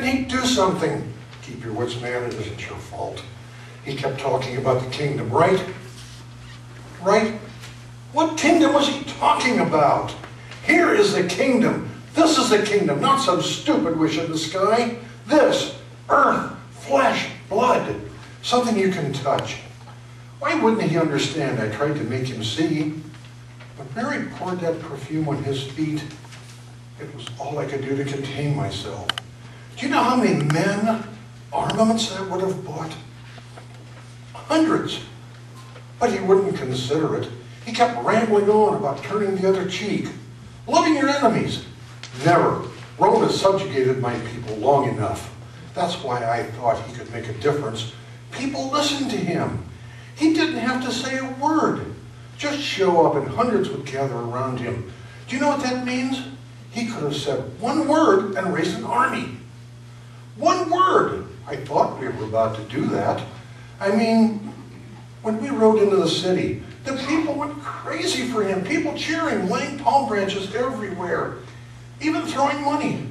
didn't he do something? Keep your wits, man, it isn't your fault. He kept talking about the kingdom, right? Right? What kingdom was he talking about? Here is the kingdom. This is the kingdom, not some stupid wish in the sky. This, earth, flesh, blood, something you can touch. Why wouldn't he understand? I tried to make him see. When Mary poured that perfume on his feet, it was all I could do to contain myself. Do you know how many men, armaments that would have bought? Hundreds. But he wouldn't consider it. He kept rambling on about turning the other cheek, loving your enemies. Never. Rome has subjugated my people long enough. That's why I thought he could make a difference. People listened to him. He didn't have to say a word. Just show up and hundreds would gather around him. Do you know what that means? He could have said one word and raised an army. One word. I thought we were about to do that. I mean, when we rode into the city, the people went crazy for him. People cheering, laying palm branches everywhere, even throwing money.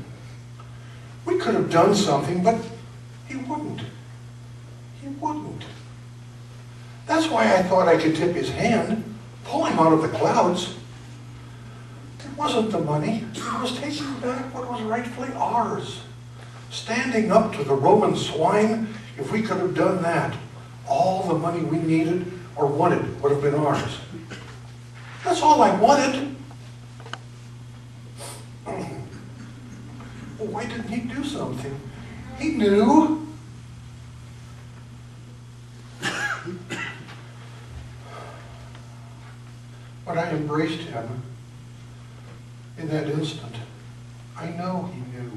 We could have done something, but he wouldn't. He wouldn't. That's why I thought I could tip his hand, pull him out of the clouds. It wasn't the money. It was taking back what was rightfully ours. Standing up to the Roman swine, if we could have done that, all the money we needed or wanted would have been ours. That's all I wanted. Well, why didn't he do something? He knew. But I embraced him in that instant. I know he knew.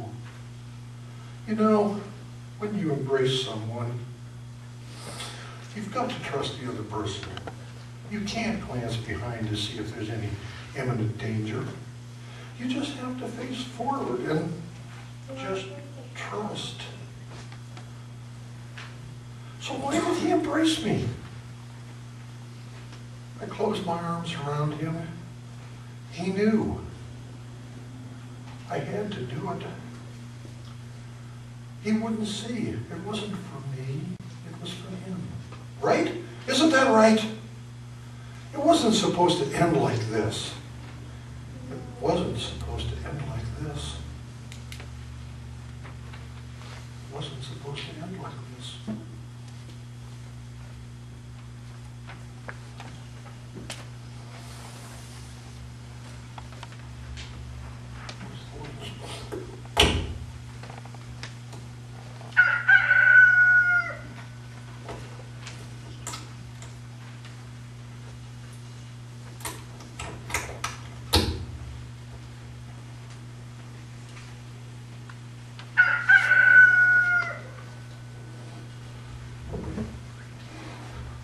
You know, when you embrace someone, you've got to trust the other person. You can't glance behind to see if there's any imminent danger. You just have to face forward and just trust. So why did he embrace me? I closed my arms around him. He knew. I had to do it. He wouldn't see. It wasn't for me. It was for him. Right? Isn't that right? It wasn't supposed to end like this. It wasn't supposed to end like this. It wasn't supposed to end like this.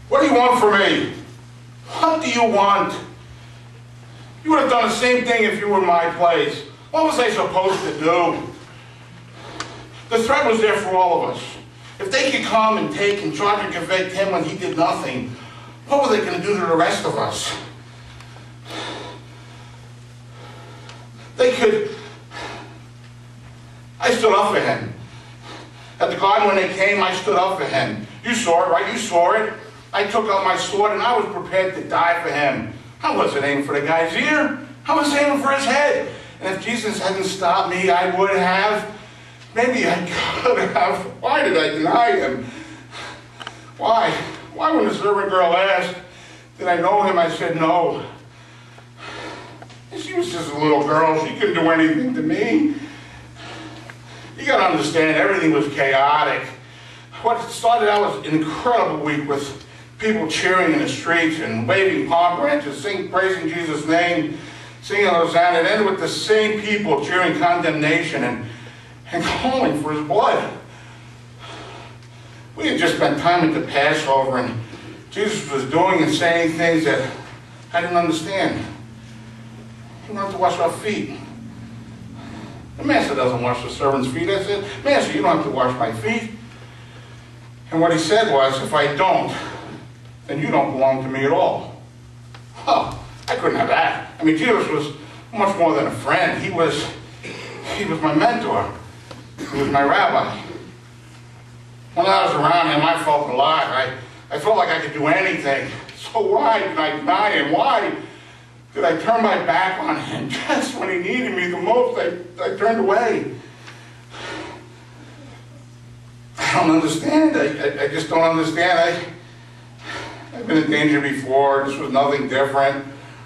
What do you want from me? What do you want? You would have done the same thing if you were in my place. What was I supposed to do? The threat was there for all of us. If they could come and take and try to convict him when he did nothing, what were they going to do to the rest of us? They could... I stood up for him. At the garden when they came, I stood up for him. You saw it, right? You saw it. I took out my sword and I was prepared to die for him. I wasn't aiming for the guy's ear. I was aiming for his head. And if Jesus hadn't stopped me, I would have. Maybe I could have. Why did I deny him? Why? Why when the servant girl asked, did I know him? I said no. She was just a little girl. She couldn't do anything to me. You got to understand, everything was chaotic. What started out was an incredible week with people cheering in the streets and waving palm branches, praising Jesus' name, singing Hosanna, and ended with the same people cheering condemnation and calling for his blood. We had just spent time at the Passover, and Jesus was doing and saying things that I didn't understand. He wanted to wash our feet. The master doesn't wash the servant's feet. I said, Master, you don't have to wash my feet. And what he said was, if I don't, then you don't belong to me at all. Oh, I couldn't have that. I mean, Jesus was much more than a friend. He was my mentor. He was my rabbi. When I was around him, I felt alive. I felt like I could do anything. So why did I deny him? Why did I turn my back on him? Just when he needed me the most, I turned away. I don't understand. I just don't understand. I've been in danger before. This was nothing different.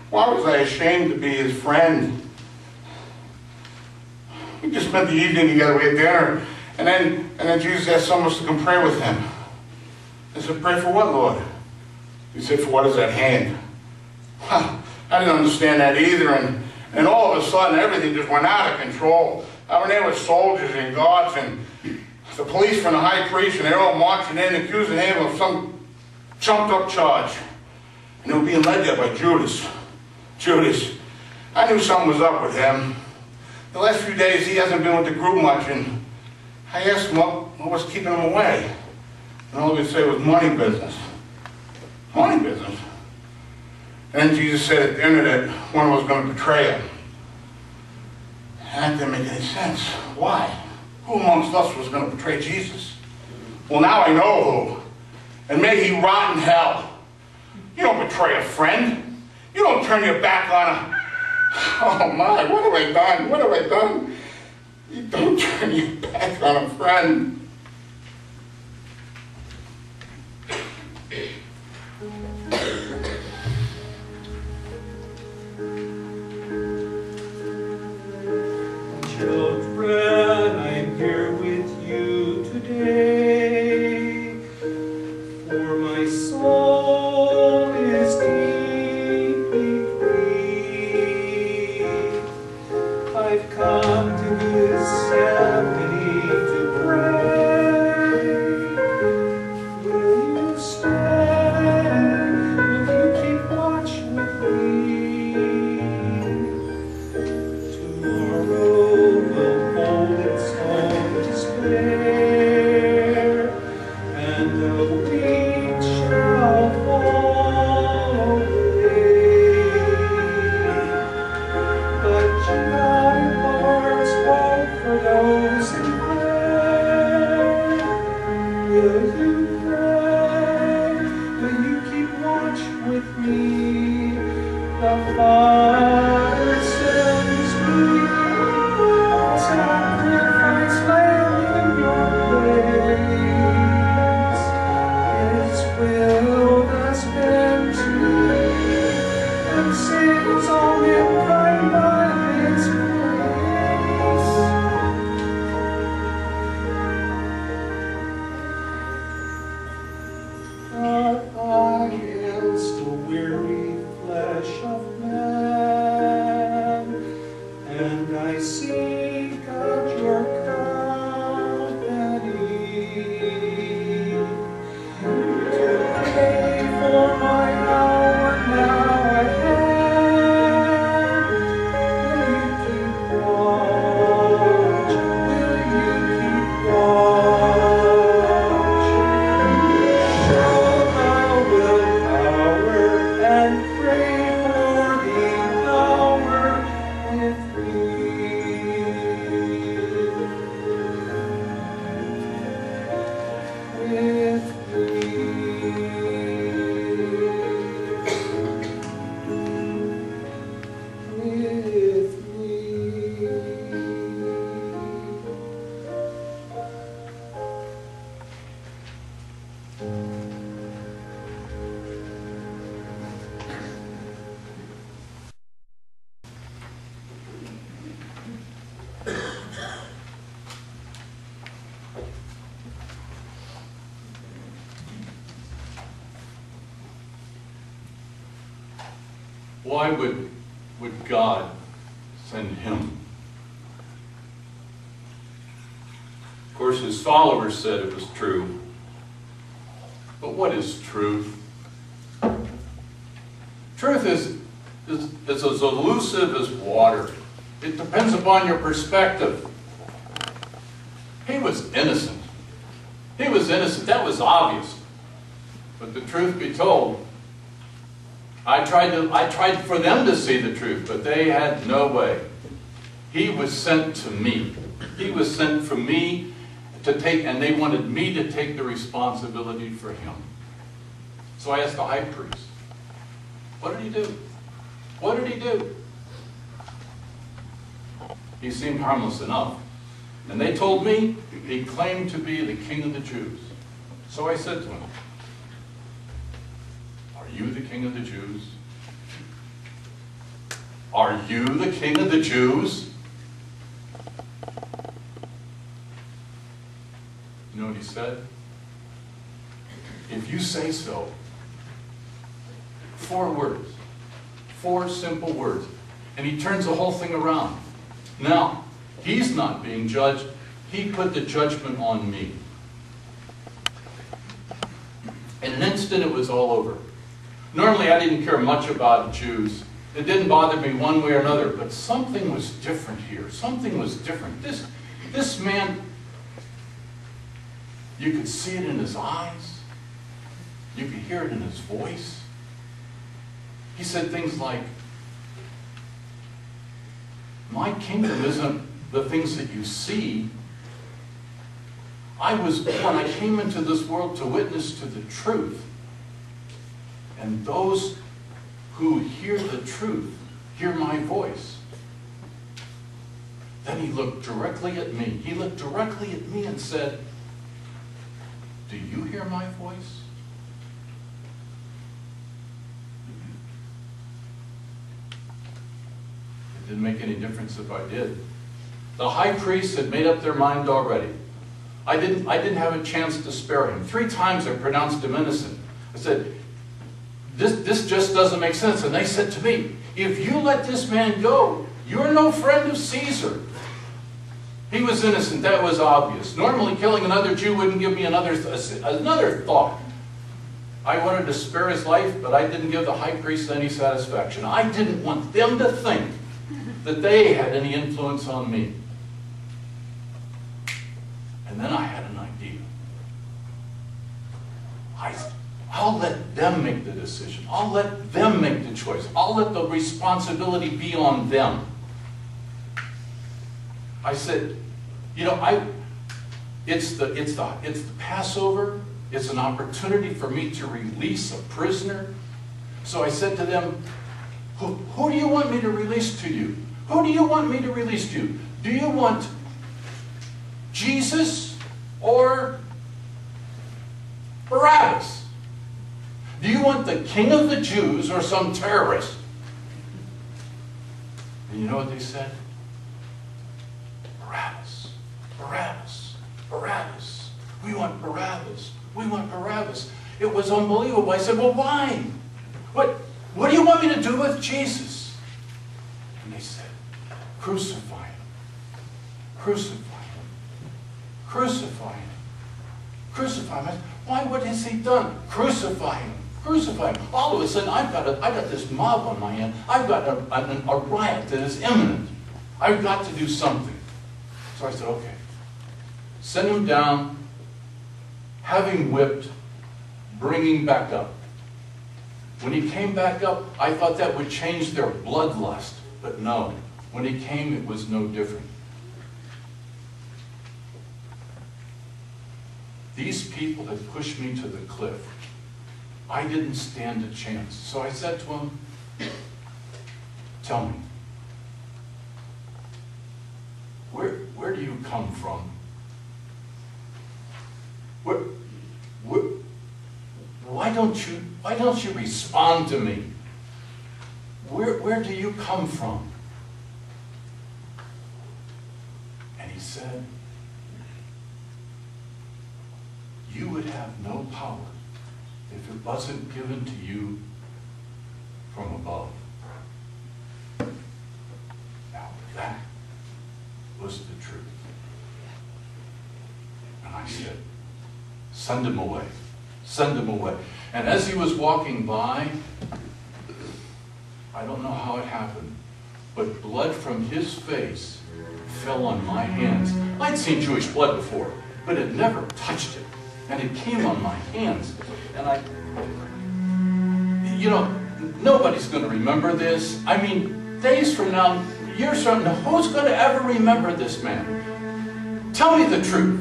Why was I ashamed to be his friend? We just spent the evening together. We had dinner. And then Jesus asked some of us to come pray with him. I said, pray for what, Lord? He said, for what is at hand. Huh. I didn't understand that either. And all of a sudden, everything just went out of control. I went there with soldiers and guards and the police from the high priest, and they're all marching in, accusing him of some chumped-up charge. And they were being led there by Judas. Judas. I knew something was up with him. The last few days, he hasn't been with the group much, and I asked him what was keeping him away. And all he would say was money business. Money business. And then Jesus said at dinner that one was going to betray him. And that didn't make any sense. Why? Who amongst us was going to betray Jesus? Well, now I know who. And may he rot in hell. You don't betray a friend. You don't turn your back on a... Oh my, what have I done? What have I done? You don't turn your back on a friend. Children, I'm here with you today, for my soul is deeply grieved. I've come to this assembly to pray. Will you stand? Will you keep watch with me? Tomorrow will hold its own despair, and a week shall fall away. But God imparts hope for those in prayer. Will you pray? Will you keep watch with me? The Father sends me. Sacrifice lamb in your place. His will has been to me, and saves all mankind by his grace. But I am still weary flesh of man, and I seek out your company to pray for my hour now at hand. Will you keep watch? Will you keep watch? Show thy willpower and pray for the hour with me. Why would God send him? Of course, his followers said it was true. But what is truth? Truth is as elusive as water. It depends upon your perspective. He was innocent. He was innocent. That was obvious. But the truth be told, I tried for them to see the truth, but they had no way. He was sent to me. He was sent for me to take, and they wanted me to take the responsibility for him. So I asked the high priest, what did he do? What did he do? He seemed harmless enough. And they told me he claimed to be the king of the Jews. So I said to him, are you the king of the Jews? Are you the king of the Jews? You know what he said? If you say so. 4 words. 4 simple words. And he turns the whole thing around. Now, he's not being judged. He put the judgment on me. In an instant, it was all over. Normally, I didn't care much about Jews. It didn't bother me one way or another, but something was different here. Something was different. This man, you could see it in his eyes. You could hear it in his voice. He said things like, my kingdom isn't the things that you see. I was born, I came into this world to witness to the truth. And those who hear the truth hear my voice. Then he looked directly at me. He looked directly at me and said, do you hear my voice? It didn't make any difference if I did. The high priest had made up their mind already. I didn't have a chance to spare him. 3 times I pronounced him innocent. I said, this just doesn't make sense. And they said to me, if you let this man go, you're no friend of Caesar. He was innocent, that was obvious. Normally killing another Jew wouldn't give me another thought. I wanted to spare his life, but I didn't give the high priest any satisfaction. I didn't want them to think that they had any influence on me. And then I had an idea. I'll let them make the decision. I'll let them make the choice. I'll let the responsibility be on them. I said, you know, it's the Passover. It's an opportunity for me to release a prisoner. So I said to them, who do you want me to release to you? Who do you want me to release to you? Do you want Jesus or Barabbas? Do you want the king of the Jews or some terrorist? And you know what they said? Barabbas, Barabbas, Barabbas. We want Barabbas. We want Barabbas. It was unbelievable. I said, well, why? What do you want me to do with Jesus? And they said, crucify him. Crucify him. Crucify him. Crucify him. I said, why? What has he done? Crucify him. Crucify him. All of a sudden, I've got this mob on my hand. I've got a riot that is imminent. I've got to do something. So I said, okay. Send him down, have him whipped, bring him back up. When he came back up, I thought that would change their bloodlust. But no. When he came, it was no different. These people had pushed me to the cliff. I didn't stand a chance. So I said to him, tell me, where do you come from? Why don't you respond to me? Where do you come from? And he said, you would have no power if it wasn't given to you from above. Now that was the truth. And I said, send him away. Send him away. And as he was walking by, I don't know how it happened, but blood from his face fell on my hands. I'd seen Jewish blood before, but it never touched it. And it came on my hands. And you know, nobody's going to remember this. I mean, days from now, years from now, who's going to ever remember this man? Tell me the truth.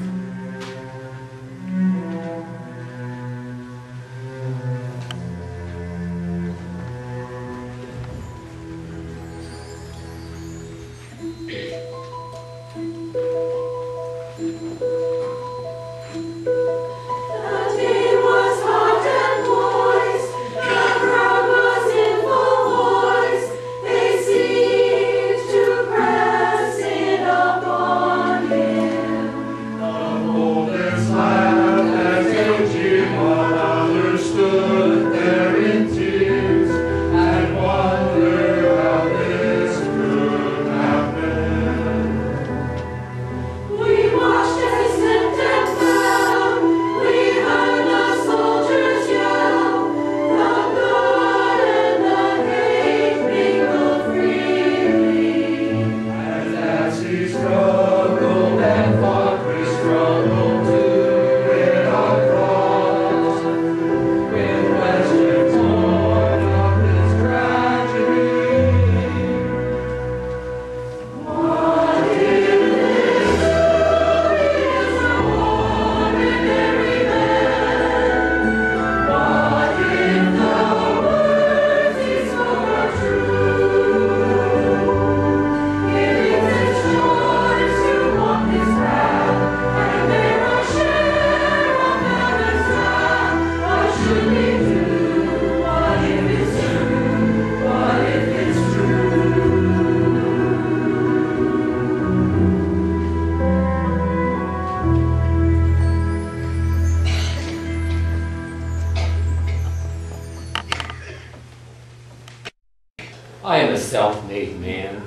I am a self-made man.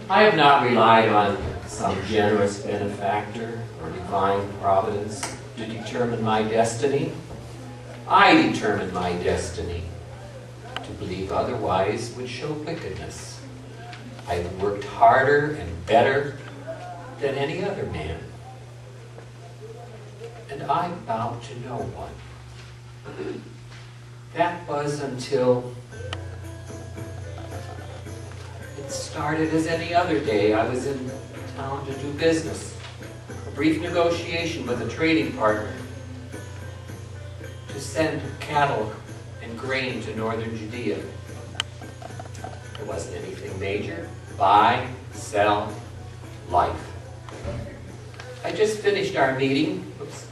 I have not relied on some generous benefactor or divine providence to determine my destiny. I determine my destiny. To believe otherwise would show wickedness. I have worked harder and better than any other man. And I bow to no one. That was until it started as any other day. I was in town to do business. A brief negotiation with a trading partner to send cattle and grain to northern Judea. It wasn't anything major. Buy, sell, life. I just finished our meeting. Oops.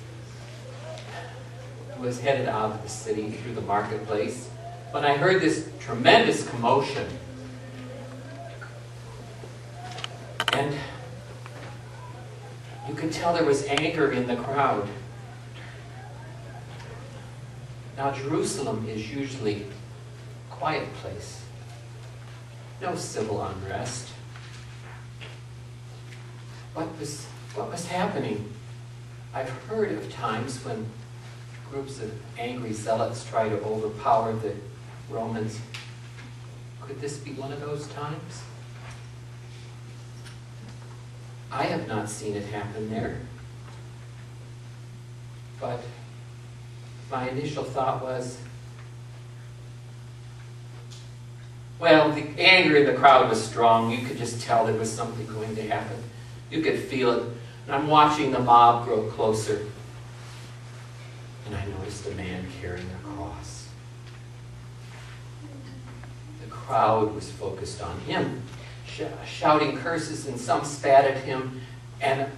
I was headed out of the city through the marketplace when I heard this tremendous commotion. And you could tell there was anger in the crowd. Now, Jerusalem is usually a quiet place. No civil unrest. What was happening? I've heard of times when groups of angry zealots try to overpower the Romans. Could this be one of those times? I have not seen it happen there. But my initial thought was, well, the anger in the crowd was strong. You could just tell there was something going to happen. You could feel it. And I'm watching the mob grow closer. And I noticed a man carrying a cross. The crowd was focused on him, shouting curses, and some spat at him and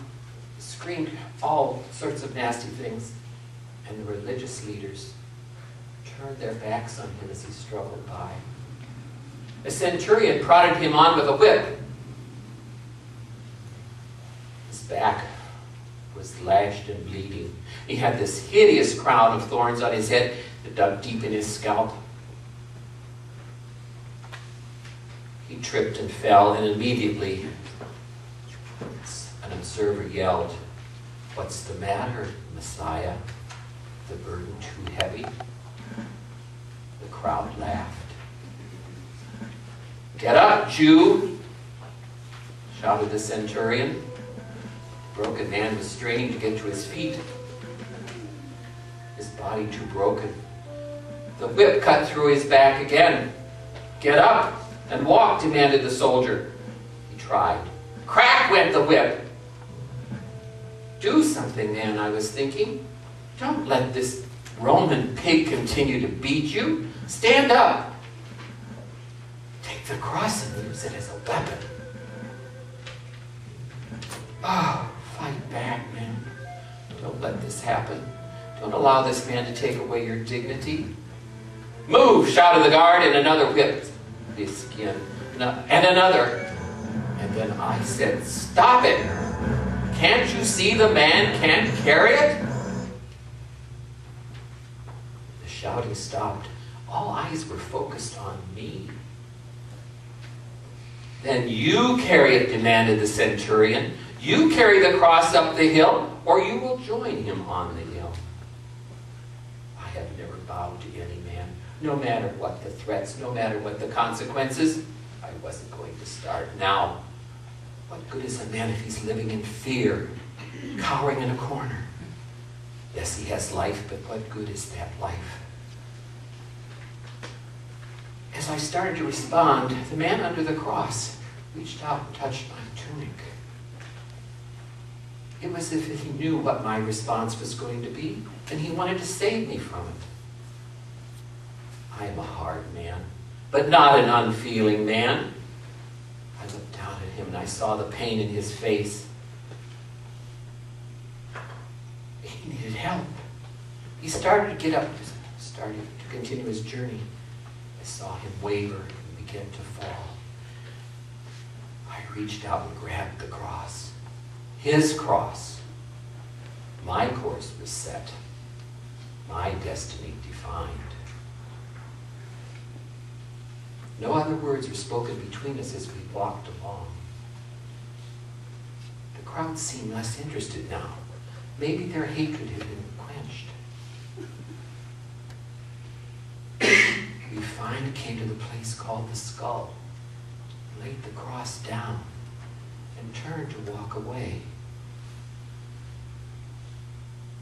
screamed all sorts of nasty things. And the religious leaders turned their backs on him as he struggled by. A centurion prodded him on with a whip. His back was lashed and bleeding. He had this hideous crown of thorns on his head that dug deep in his scalp. He tripped and fell, and immediately an observer yelled, "What's the matter, Messiah? The burden too heavy?" The crowd laughed. "Get up, Jew!" shouted the centurion. The broken man was straining to get to his feet, his body too broken. The whip cut through his back again. "Get up and walk," demanded the soldier. He tried. Crack went the whip. Do something, man, I was thinking. Don't let this Roman pig continue to beat you. Stand up. Take the cross and use it as a weapon. Oh, fight back, man. Don't let this happen. Don't allow this man to take away your dignity. Move, shouted the guard, and another whipped his skin. And another. And then I said, stop it. Can't you see the man can't carry it? The shouting stopped. All eyes were focused on me. Then you carry it, demanded the centurion. You carry the cross up the hill, or you will join him on the hill. I have never bowed to any man, no matter what the threats, no matter what the consequences. I wasn't going to start now. What good is a man if he's living in fear, cowering in a corner? Yes, he has life, but what good is that life? As I started to respond, the man under the cross reached out and touched my tunic. It was as if he knew what my response was going to be, and he wanted to save me from it. I am a hard man, but not an unfeeling man. I looked down at him and I saw the pain in his face. He needed help. He started to get up, started to continue his journey. I saw him waver and begin to fall. I reached out and grabbed the cross. His cross. My course was set. My destiny defined. No other words were spoken between us as we walked along. The crowd seemed less interested now. Maybe their hatred had been quenched. We finally came to the place called the Skull, laid the cross down, and turned to walk away.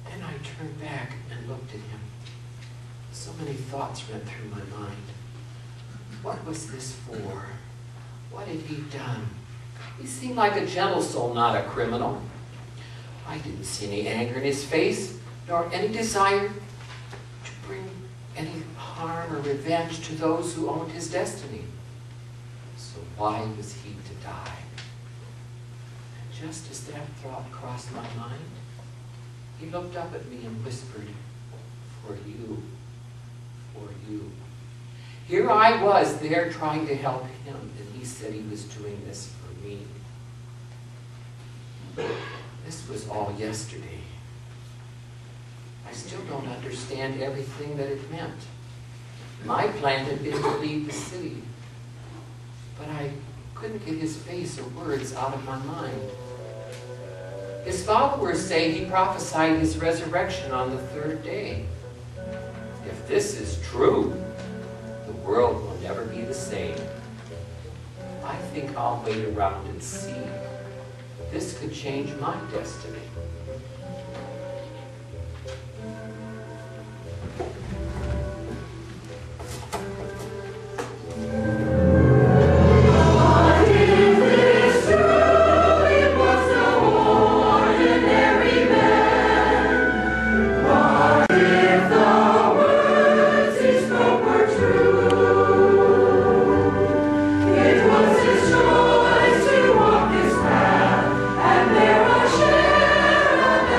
Then I turned back and looked at him. So many thoughts went through my mind. What was this for? What had he done? He seemed like a gentle soul, not a criminal. I didn't see any anger in his face, nor any desire to bring any harm or revenge to those who owned his destiny. So why was he to die? And just as that thought crossed my mind, he looked up at me and whispered, "For you, for you." Here I was there trying to help him, and he said he was doing this for me. This was all yesterday. I still don't understand everything that it meant. My plan had been to leave the city, but I couldn't get his face or words out of my mind. His followers say he prophesied his resurrection on the third day. If this is true, the world will never be the same. I think I'll wait around and see. This could change my destiny. Choice to walk this path, and there are shadows.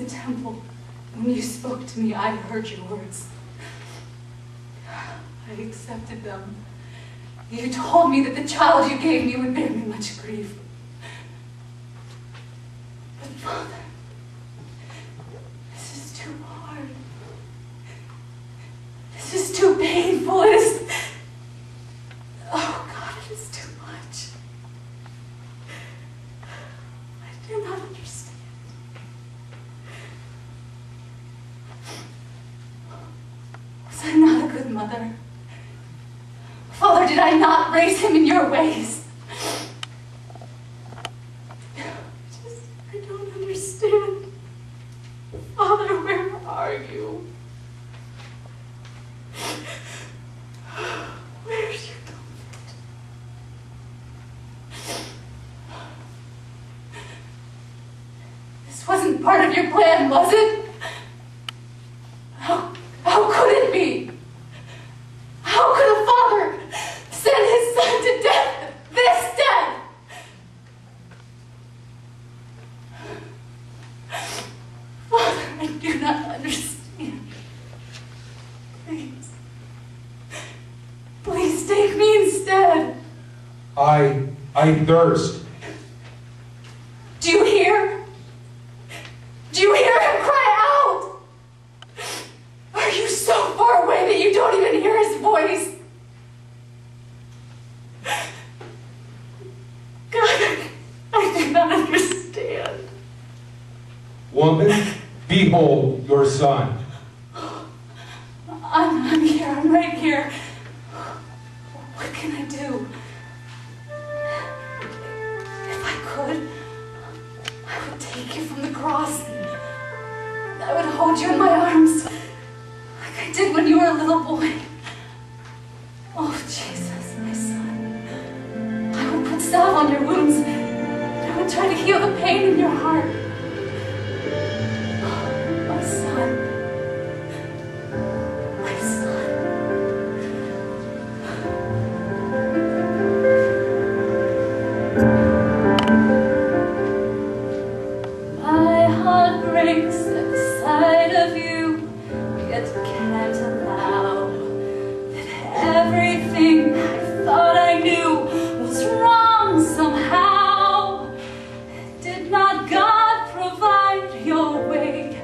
the temple, when you spoke to me, I heard your words. I accepted them. You told me that the child you gave me would bear me much grief. But Father, this is too hard. This is too painful. It is... Oh God, it is too much. I do not understand. Was I not a good mother? Father, did I not raise him in your ways? I don't understand. Father, where are you? Where's your comfort? This wasn't part of your plan, was it? How could it be? How could a father send his son to death, this death? Father, I do not understand. Please. Please take me instead. I thirst. Do you hear? Do you hear him cry out? Are you so far away that you don't even hear his voice? God, I do not understand. Woman, behold your son. I'm here, I'm right here. What can I do? If I could, I would take you from the cross. I would hold you in my arms like I did when you were a little boy. Oh, Jesus, my son. I would put salve on your wounds. I would try to heal the pain in your heart. My son. My son. My heart breaks at the sight of you, yet can't allow that everything I thought I knew was wrong somehow. Did not God provide your way?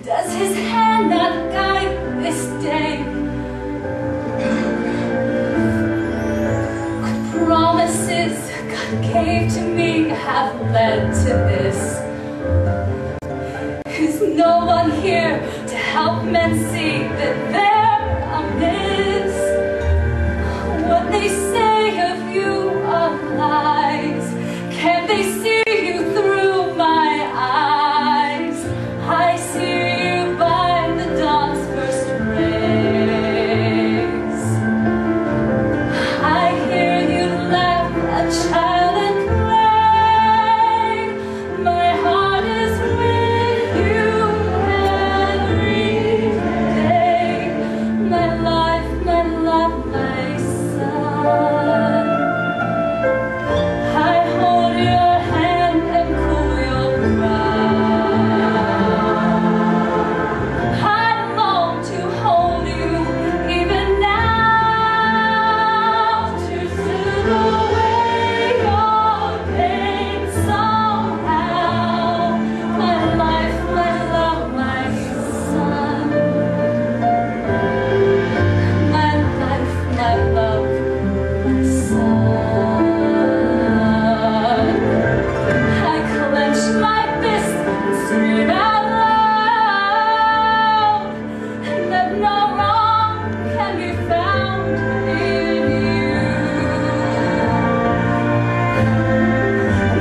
Does his hand not guide this day? What promises God gave to me have led to this? Is no one here to help men see that they're amiss? What they say of you are lies. Can't they see you through my eyes? I see you by the dawn's first rays. I hear you laugh at child and play. My heart is with you every day. My life, my love, my son. I hold your hand and cool your brow. I long to hold you even now, to soothe away your pain somehow. My life, my love, my son. My life, my love, my son. I clench my fist and scream out loud that no wrong can be found in you.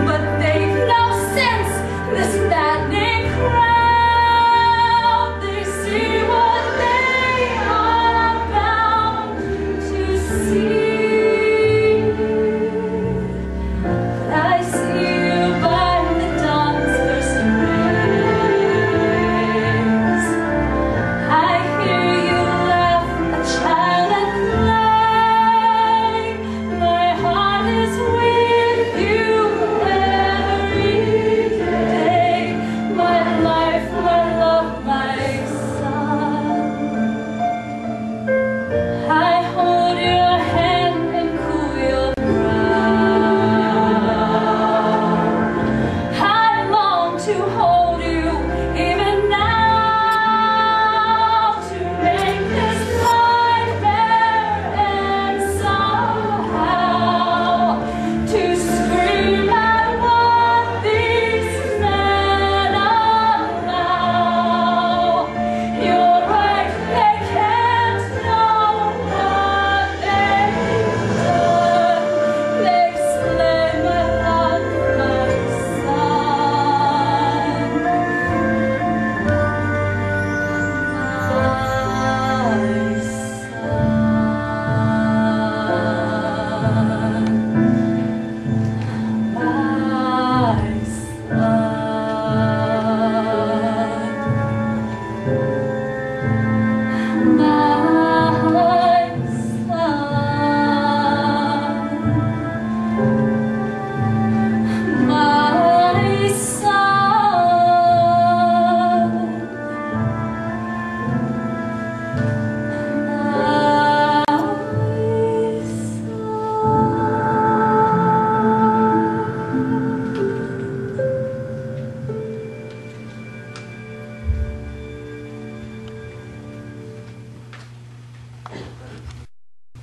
But they've no sense, this maddening crowd. They see what they are bound to see. But I see you by the dawn's first rays.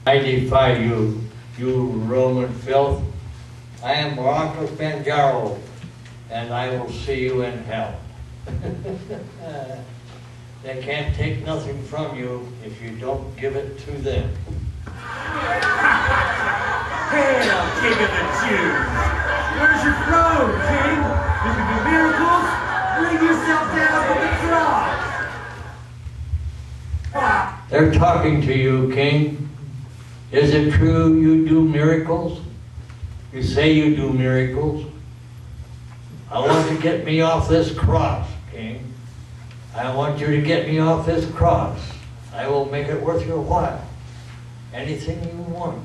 I defy you, you Roman filth. I am Marcus Banjaro, and I will see you in hell. They can't take nothing from you if you don't give it to them. Hail, King of the Jews! Where's your throne, King? You can do miracles? Bring yourself down from the cross! They're talking to you, King. Is it true you do miracles? You say you do miracles. I want to get me off this cross, King. I want you to get me off this cross. I will make it worth your while. Anything you want.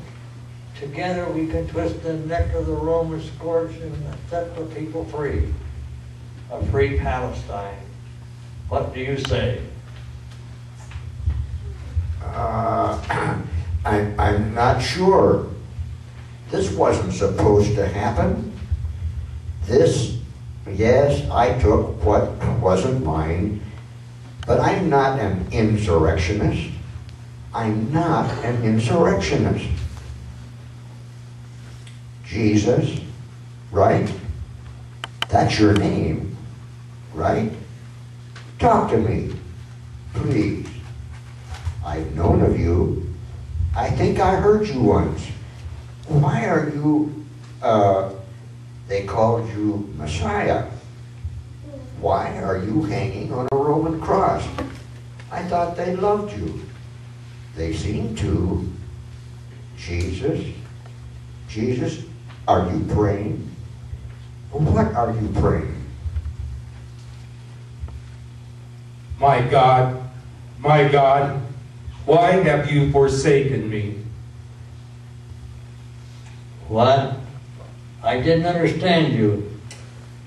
Together we can twist the neck of the Roman scourge and set the people free. A free Palestine. What do you say? I'm not sure. This wasn't supposed to happen. Yes, I took what wasn't mine, but I'm not an insurrectionist. I'm not an insurrectionist. Jesus, right? That's your name, right? Talk to me, please. I've known of you. I think I heard you once. Why are you, they called you Messiah. Why are you hanging on a Roman cross? I thought they loved you. They seem to. Jesus, are you praying? What are you praying? My God, why have you forsaken me? What? I didn't understand you.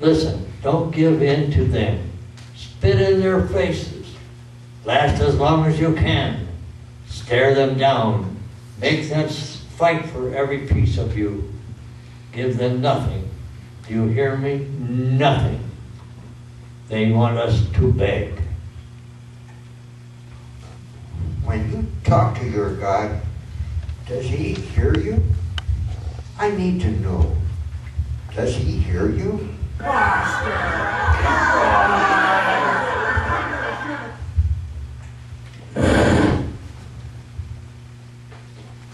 Listen, don't give in to them. Spit in their faces. Last as long as you can. Stare them down. Make them fight for every piece of you. Give them nothing. Do you hear me? Nothing. They want us to beg. When you talk to your God, does he hear you? I need to know. Does he hear you?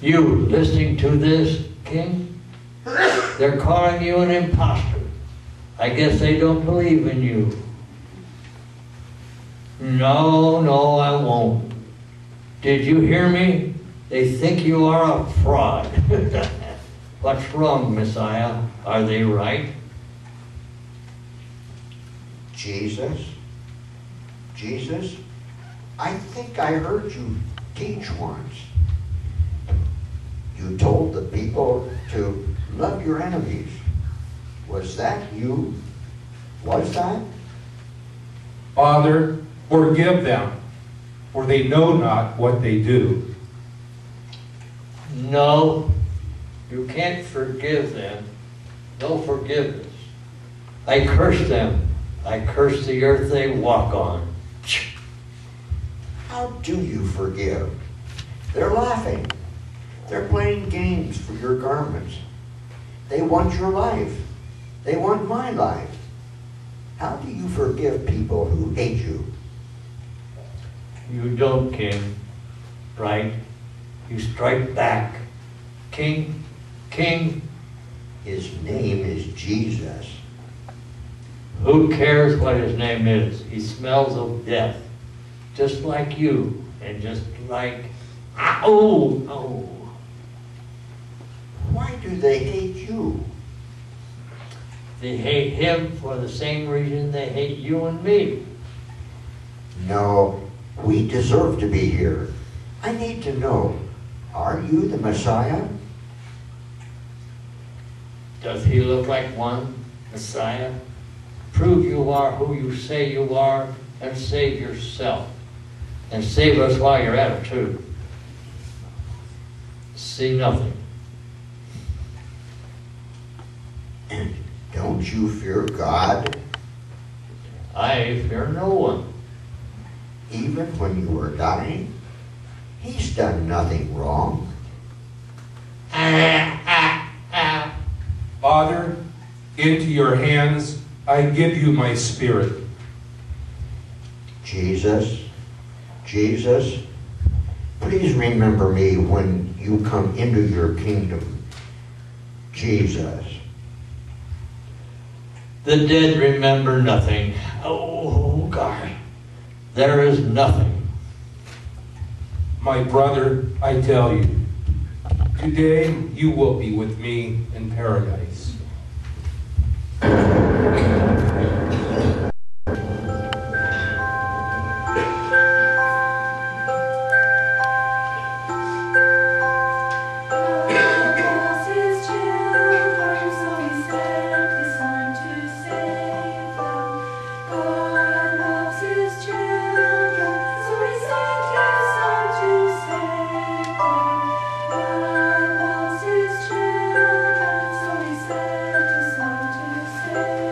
You listening to this, King? They're calling you an imposter. I guess they don't believe in you. No, I won't. Did you hear me? They think you are a fraud. What's wrong, Messiah? Are they right? Jesus, I think I heard you teach once. You told the people to love your enemies. Was that you? Was that? Father, forgive them, for they know not what they do. No, you can't forgive them. No forgiveness. I curse them. I curse the earth they walk on. How do you forgive? They're laughing. They're playing games for your garments. They want your life. They want my life. How do you forgive people who hate you? You don't, King. Right? You strike back. King. His name is Jesus. Who cares what his name is? He smells of death. Just like you. And just like... Oh! Why do they hate you? They hate him for the same reason they hate you and me. No, we deserve to be here. I need to know, are you the Messiah? Does he look like one, Messiah? Prove you are who you say you are and save yourself. And save us while you're at it, too. See nothing. And don't you fear God? I fear no one. Even when you were dying? He's done nothing wrong. Father, into your hands I give you my spirit. Jesus, Jesus, please remember me when you come into your kingdom. Jesus. The dead remember nothing. Oh, God. There is nothing. My brother, I tell you, today you will be with me in paradise. Save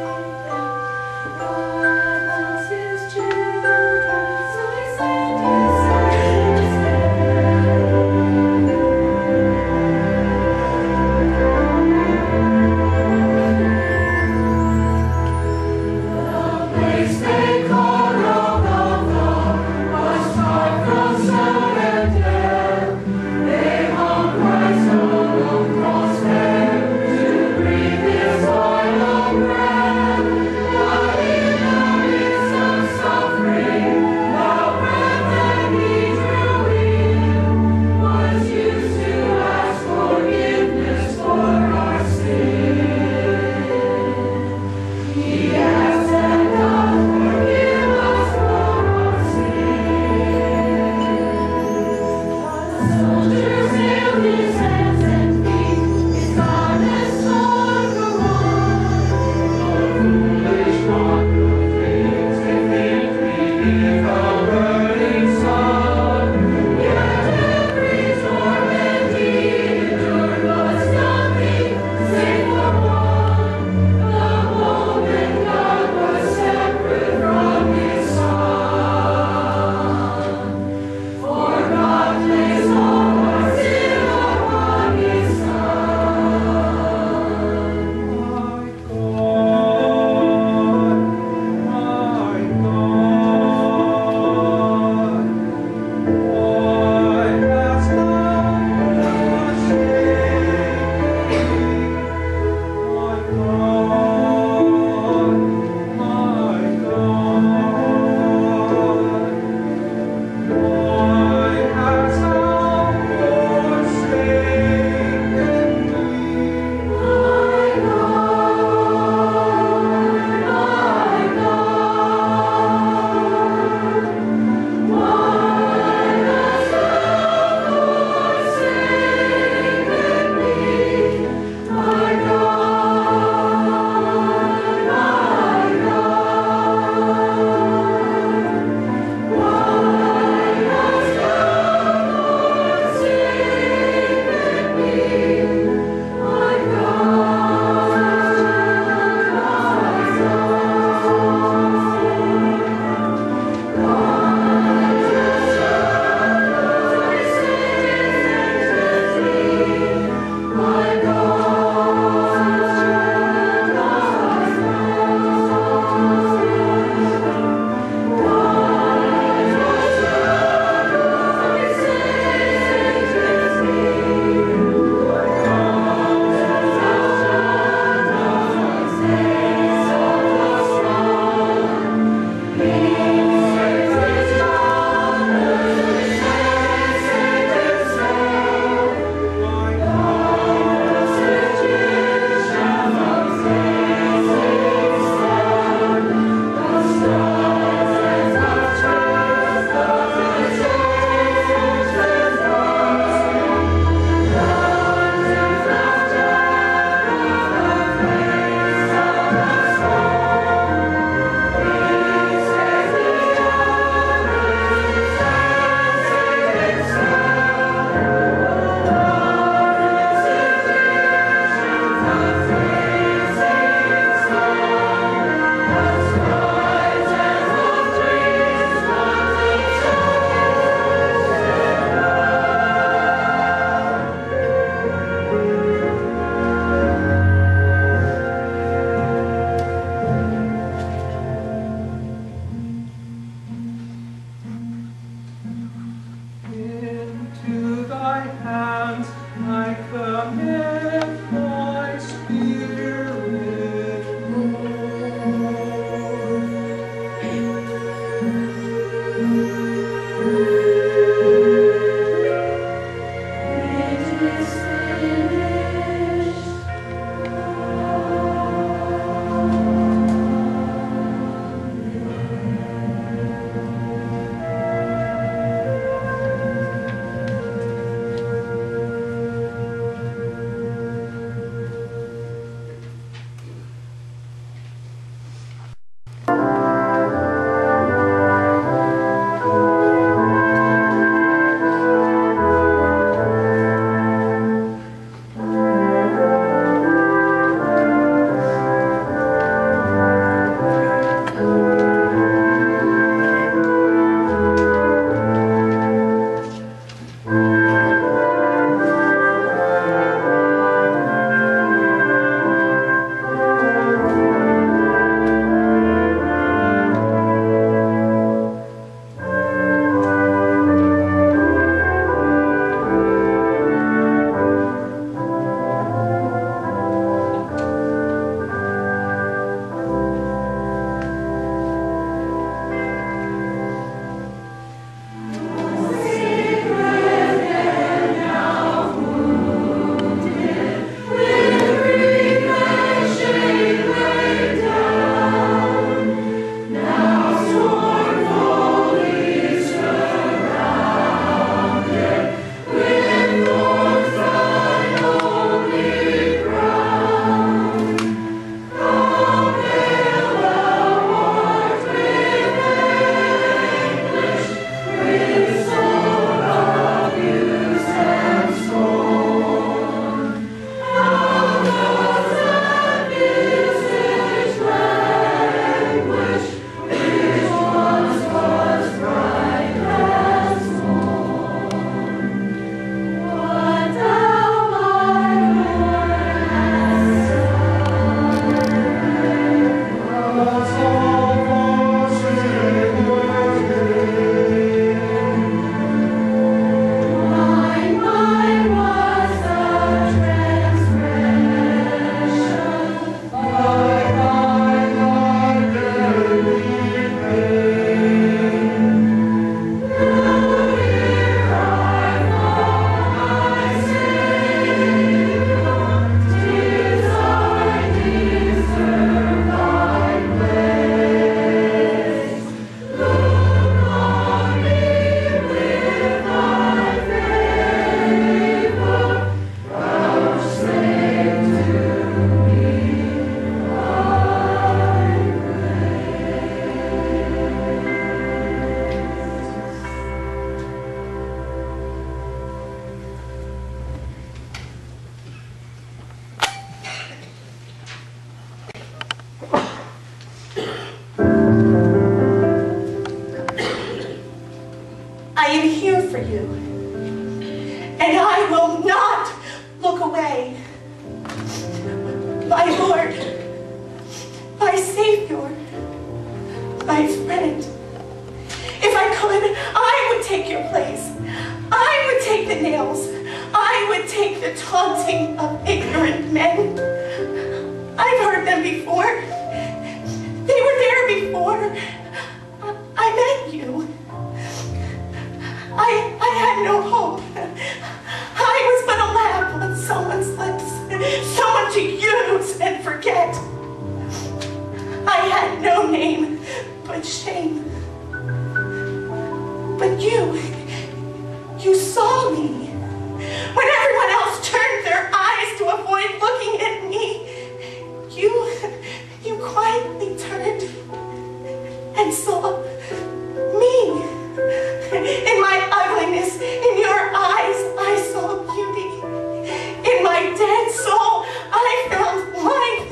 you. And I will not look away. My Lord, my Savior, my friend. If I could, I would take your place. I would take the nails. I would take the taunting of ignorant men. I've heard them before. They were there before. I met you. I had no hope. I was but a lamp on someone's lips, someone to use and forget. I had no name but shame. But you saw me. When everyone else turned their eyes to avoid looking at me, you quietly turned and saw me. In my ugliness, in your eyes, I saw beauty. In my dead soul, I found life,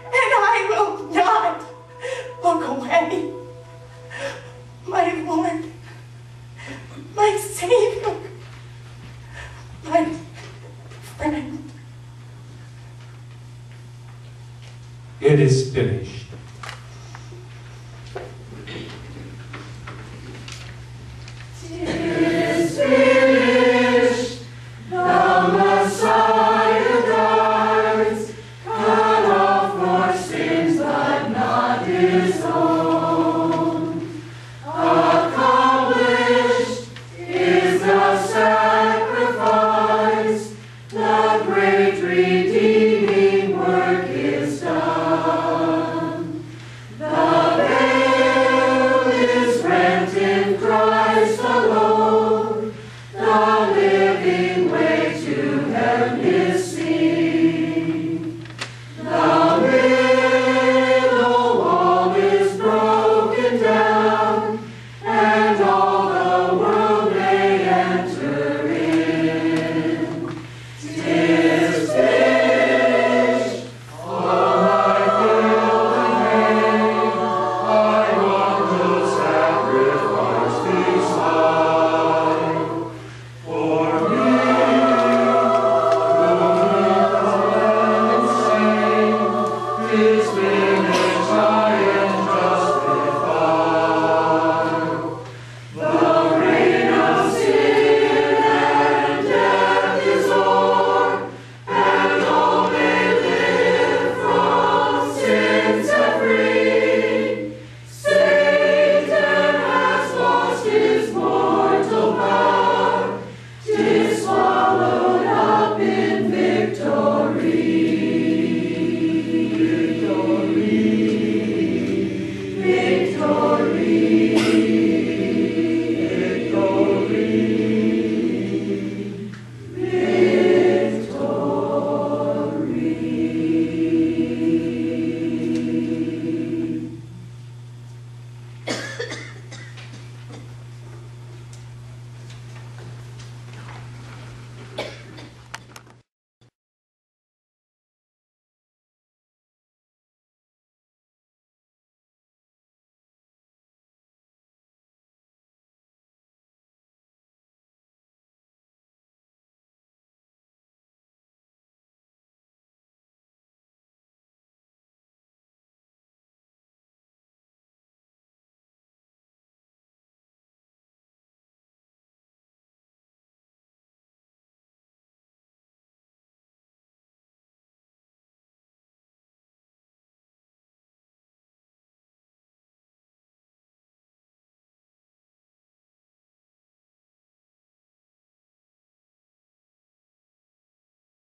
and I will not look away. My Lord, my Savior, my friend. It is finished.